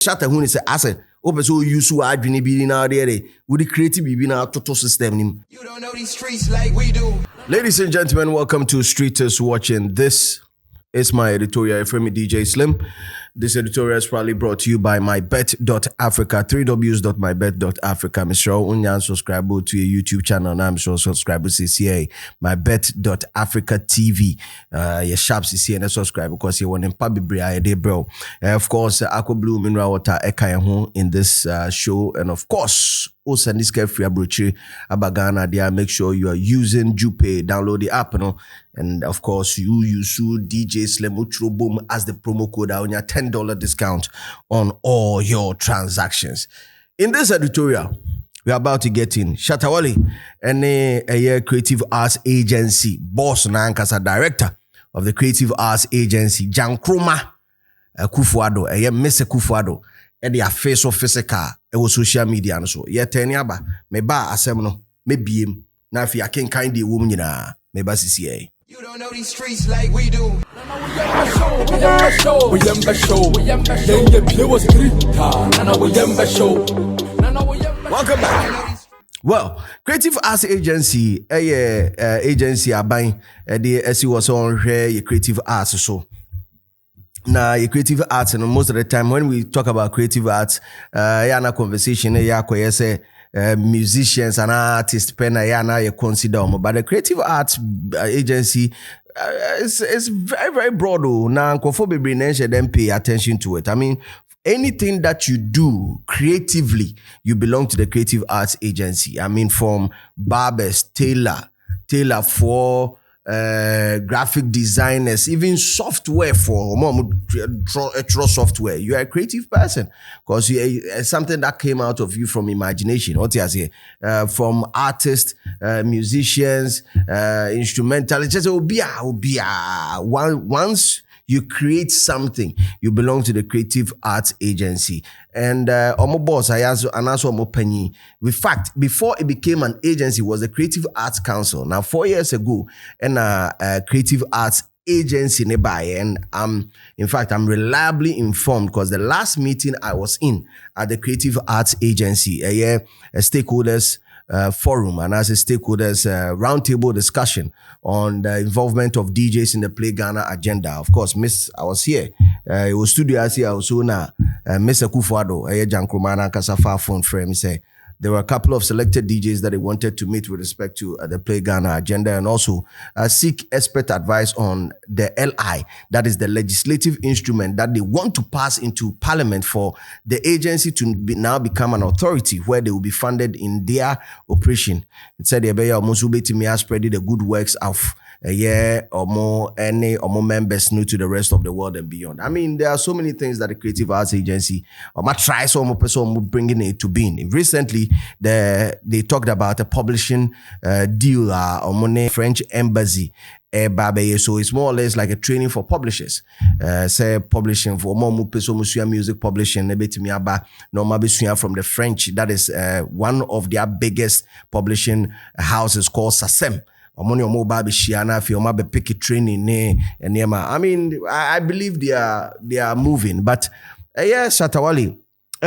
Shatta Wale say ase opeso use adwene bi na there we the creative bi na toto system nim. You don't know these streets like we do. Ladies and gentlemen, welcome to Streeters Watching. This is my editorial from DJ Slim. This editorial is probably brought to you by mybet.africa, www.mybet.africa. Mr. Unyan subscribe to your YouTube channel. Now I'm sure subscribe to CCA, mybet.africa TV. Your sharp CCA and subscribe because you want to pub day, bro. Of course, Aqua Blue Mineral Water Eka in this show. And of course, also this free abrochi abagana there. Make sure you are using Jupe. Download the app, and of course you use DJ Slim Utro Boom as the promo code on your $10 discount on all your transactions. In this editorial, we are about to get in Shatta Wale and a creative arts agency boss Nankasa director of the creative arts agency akufo-addo Miss akufo-addo and the face of physical social media and so yet aba me ba asem no me biem na fi aken kind the woman na me ba CCA. You don't know these streets like we do. Welcome back. Well, creative arts agency agency aban the as was on your creative arts so. Now, your creative arts, and most of the time when we talk about creative arts, na conversation, say musicians and artists, you consider, but the creative arts agency is very, very broad. Now, them pay attention to it. I mean, anything that you do creatively, you belong to the creative arts agency. I mean, from barbers, tailor for graphic designers, even software for draw software. You are a creative person because something that came out of you from imagination. What you say? From artists, musicians, instrumentalists. Once you create something, you belong to the creative arts agency. And omo boss, I also omo penny. In fact, before it became an agency, it was the Creative Arts Council. Now, 4 years ago, and creative arts agency nearby. And in fact, I'm reliably informed because the last meeting I was in at the Creative Arts Agency, a stakeholders forum, and as a stakeholders roundtable discussion on the involvement of DJs in the Play Ghana agenda. Of course, I was here. It was studio here also now. Miss akufo-addo, Jankrumana Kasafa phone frame say there were a couple of selected DJs that they wanted to meet with respect to the Play Ghana agenda and also seek expert advice on the LI, that is the legislative instrument that they want to pass into parliament for the agency to now become an authority where they will be funded in their operation. It said they be almost spreading the good works of a year or more, members new to the rest of the world and beyond. I mean, there are so many things that the Creative Arts Agency might try some person bringing it to being. Recently, they talked about a publishing deal on French embassy. So it's more or less like a training for publishers. Say publishing for more music publishing, from the French. That is one of their biggest publishing houses called SACEM. I mean, I believe they are moving, but Shatta Wale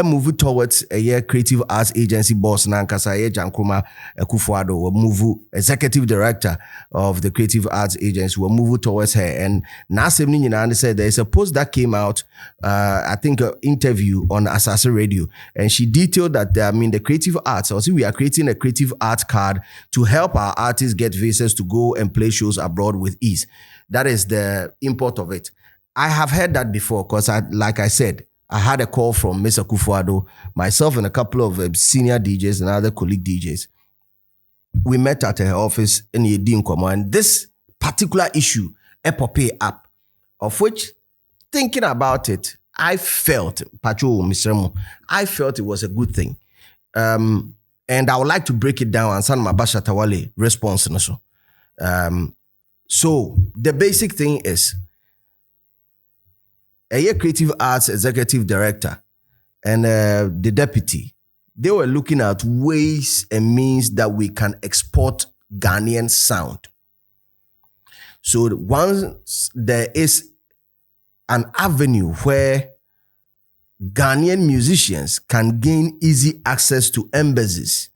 move towards a creative arts agency boss Nankasa Jankruma akufo-addo will move executive director of the creative arts agency will move towards her. And Nasim Ninina said there is a post that came out, I think an interview on Asasa Radio, and she detailed that the creative arts, also we are creating a creative arts card to help our artists get visas to go and play shows abroad with ease. That is the import of it. I have heard that before because like I said, I had a call from Miss akufo-addo, myself and a couple of senior DJs and other colleague DJs. We met at her office in Yedinkomo, and this particular issue, Epopay app, of which, thinking about it, I felt it was a good thing. And I would like to break it down and send my Shatta Wale response. So the basic thing is, a creative arts executive director and the deputy, they were looking at ways and means that we can export Ghanaian sound. So once there is an avenue where Ghanaian musicians can gain easy access to embassies.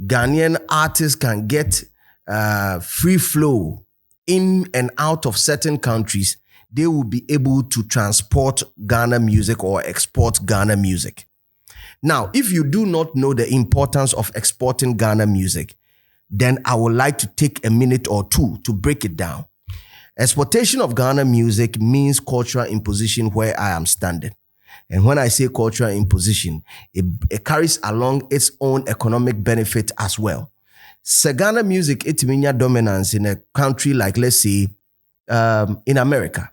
Ghanaian artists can get free flow in and out of certain countries. They will be able to transport Ghana music or export Ghana music. Now, if you do not know the importance of exporting Ghana music, then I would like to take a minute or two to break it down. Exportation of Ghana music means cultural imposition where I am standing. And when I say cultural imposition, it carries along its own economic benefit as well. So Ghana music, it means dominance in a country like, let's say, in America.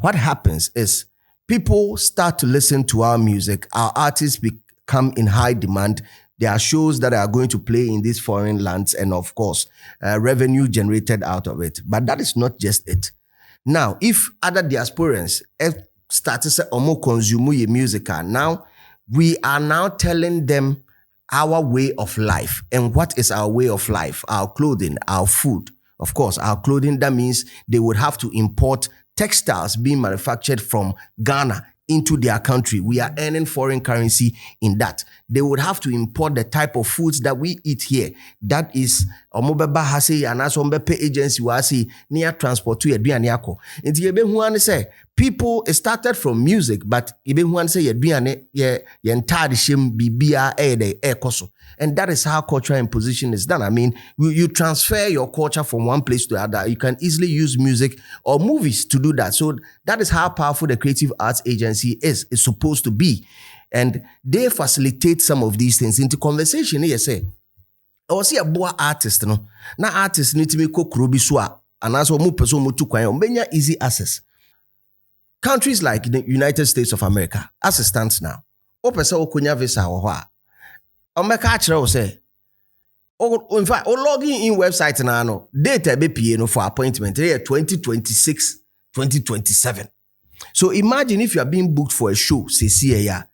What happens is people start to listen to our music. Our artists become in high demand. There are shows that are going to play in these foreign lands and, of course, revenue generated out of it. But that is not just it. Now, if other diasporans start to say, consume your music, now we are now telling them our way of life. And what is our way of life? Our clothing, our food. Of course, our clothing, that means they would have to import textiles being manufactured from Ghana into their country. We are earning foreign currency in that. They would have to import the type of foods that we eat here. That is, omobeba hase anasombepe agency wasi near transport to aduane ako. Nti yebe huane say people started from music, but yebe huane say aduane ye entire shem bibia koso. And that is how cultural imposition is done. I mean, you transfer your culture from one place to another. You can easily use music or movies to do that. So that is how powerful the Creative Arts Agency is supposed to be. And they facilitate some of these things into conversation. They say, I see a boa artist, no. Na artist need to make krobi swa. And also mu person mu tu kwan menya easy access. Countries like the United States of America, as it stands now, o person okonya visa ho ho a. O meka akere o say, in fact, o login in website na no, date be pie no for appointment here 2026, 2027. So imagine if you are being booked for a show, say here.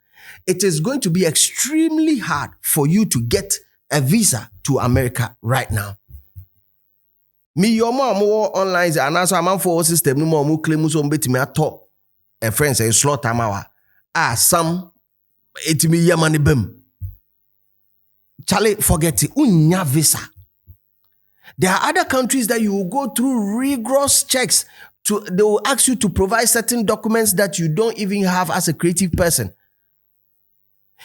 It is going to be extremely hard for you to get a visa to America right now. Me your mom online and also I'm for system no more claim so betimi ato a friend say slot amawa. Some it me yamani bem. Charlie, forget it. Unya visa. There are other countries that you will go through rigorous checks. They will ask you to provide certain documents that you don't even have as a creative person.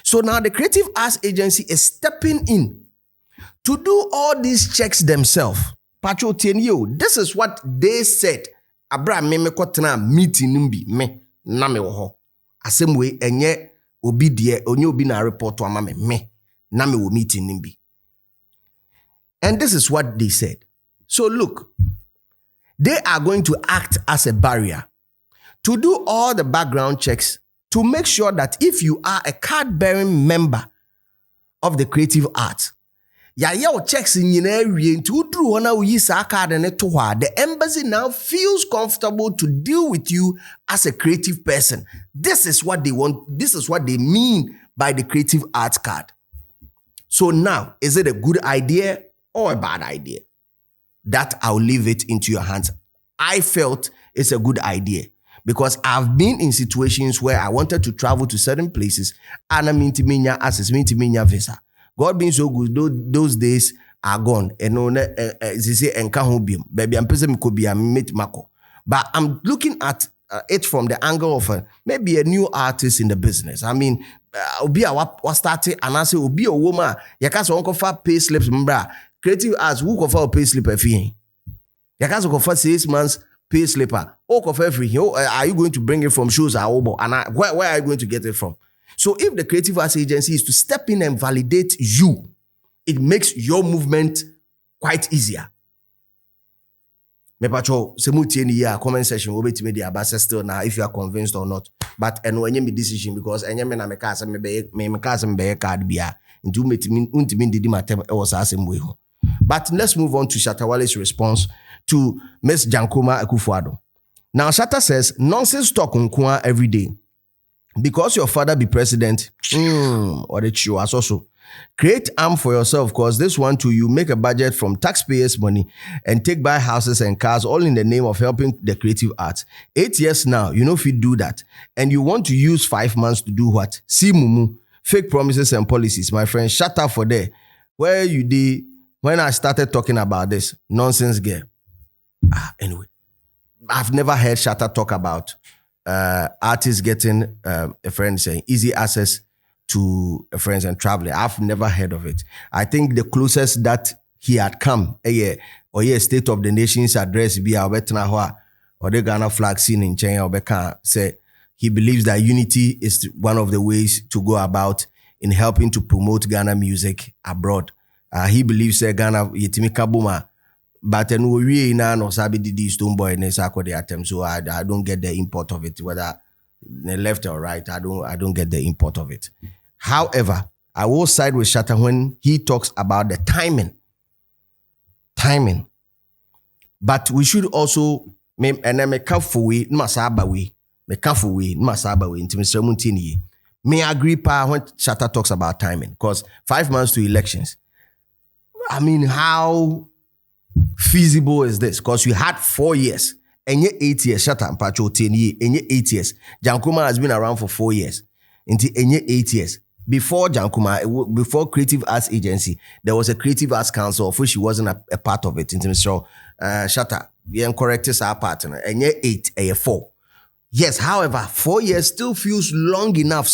So now the Creative Arts Agency is stepping in to do all these checks themselves. Pacho Tenyo, this is what they said. Abra me kotena meeting numbi me na me wo ho. Asem we enye obi de onye obi na report to ama me na me wo meeting numbi. And this is what they said. So look, they are going to act as a barrier to do all the background checks to make sure that if you are a card-bearing member of the Creative Arts, checks in the embassy now feels comfortable to deal with you as a creative person. This is what they want. This is what they mean by the Creative Arts card. So now, is it a good idea or a bad idea? That I'll leave it into your hands. I felt it's a good idea because I've been in situations where I wanted to travel to certain places and I'm into access, visa. God being so good, those days are gone. But I'm looking at it from the angle of maybe a new artist in the business. I mean, obi a what started and I say obi a woman, yakasa won't for pay slips, mbra. Creative Arts, who cover a pay slip a fee? Yakasa cover 6 months pay slipper. Oh, cover free. Are you going to bring it from shows? And where are you going to get it from? So if the Creative Arts Agency is to step in and validate you, it makes your movement quite easier. Me pacho semuti ni ya comment section we betime dey abase still now if you are convinced or not. But enye me decision because enye me na me ka me be card bia nti untimi didi matem e was asem we ho. But let's move on to Shatta Wale's response to Miss Jankoma Akufo-Addo. Now Shatta says nonsense talk unkwa every day. Because your father be president, or the show as also. Create arm for yourself, because this one too, you make a budget from taxpayers' money and take buy houses and cars, all in the name of helping the creative arts. 8 years now, you know if you do that, and you want to use 5 months to do what? See mumu, fake promises and policies. My friend, shut up for there. Where you did when I started talking about this nonsense girl. Anyway, I've never heard Shatta talk about artists getting a friend saying easy access to friends and traveling. I've never heard of it. I think the closest that he had come, State of the Nation's address be or the Ghana flag seen in China or say he believes that unity is one of the ways to go about in helping to promote Ghana music abroad. He believes that Ghana yetimi kabuma, but we no sabi di stone boy ne sakode attempt. So I don't get the import of it, whether left or right. I don't get the import of it. However, I will side with Shatta when he talks about the timing. But we should also may agree pa when Shatta talks about timing, because 5 months to elections. I mean, how feasible is this? Because you had 4 years and you're 8 years. Shatta and Pacho 10 years and you're 8 years. Jankuma has been around for 4 years. Until 8 years. Before Jankuma, before Creative Arts Agency, there was a Creative Arts Council of which she wasn't a part of it. So, Shatta, you correct our partner. And you're 8 and you're 4. Yes, however, 4 years still feels long enough.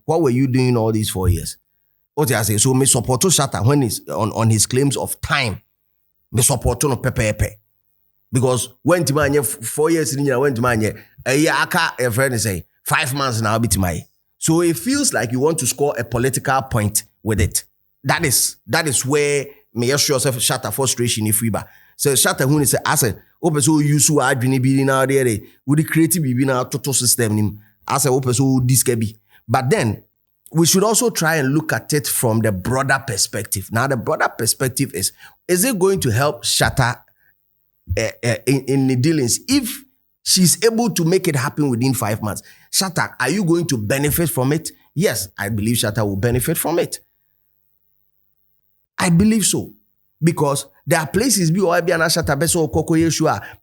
What were you doing all these 4 years? What I say? So me support Shatta when he's on his claims of time. Me support no pepe. Because when Timanye 4 years in when Timanye a year a friend say 5 months now be Timanye. So it feels like you want to score a political point with it. That is where me assure yourself Shatta frustration if we ba. So Shatta when he say I say open so use so adwini bi na there with the creative bi na total system nim. I say open so this can be. But then we should also try and look at it from the broader perspective. Now, the broader perspective is it going to help Shatta in the dealings? If she's able to make it happen within 5 months, Shatta, are you going to benefit from it? Yes, I believe Shatta will benefit from it. I believe so. Because there are places,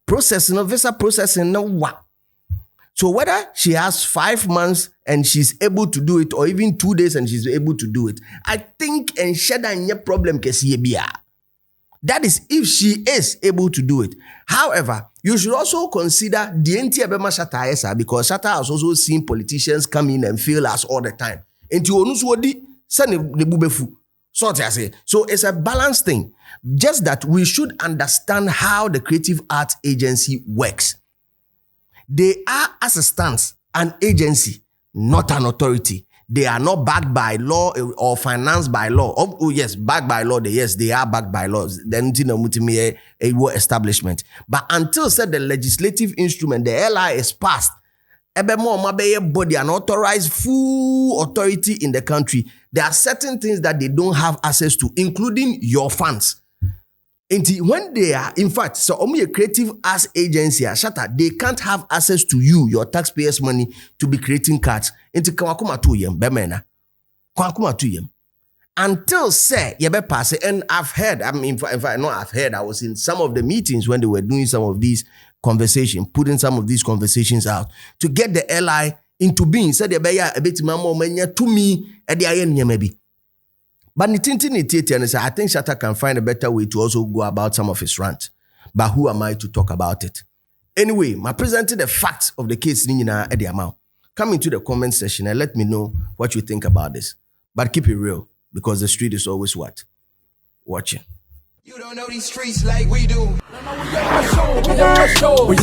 processing, visa processing, no what. So whether she has 5 months and she's able to do it, or even 2 days and she's able to do it, I think and shada nye problem kesiye. That is if she is able to do it. However, you should also consider the NTBema Shatta Esa, because Shatta has also seen politicians come in and fail us all the time. So it's a balanced thing. Just that we should understand how the Creative Arts Agency works. They are, as a stance, an agency, not an authority. They are not backed by law or financed by law. Oh yes, backed by law. Yes, they are backed by laws. Then a establishment. But until said the legislative instrument, the LI is passed, body an authorized full authority in the country. There are certain things that they don't have access to, including your funds. When they are, in fact, so only a Creative Arts Agency, Shatta, they can't have access to you, your taxpayers' money, to be creating cards. Until say yebe pass, and I've heard, I mean, in fact, no, I've heard, I was in some of the meetings when they were doing some of these conversations, putting some of these conversations out to get the LI into being. Said a bit to me, maybe. But I think Shatta can find a better way to also go about some of his rant. But who am I to talk about it? Anyway, I presented the facts of the case at the amount. Come into the comment section and let me know what you think about this. But keep it real, because the street is always what? Watching. You don't know these streets like we do. We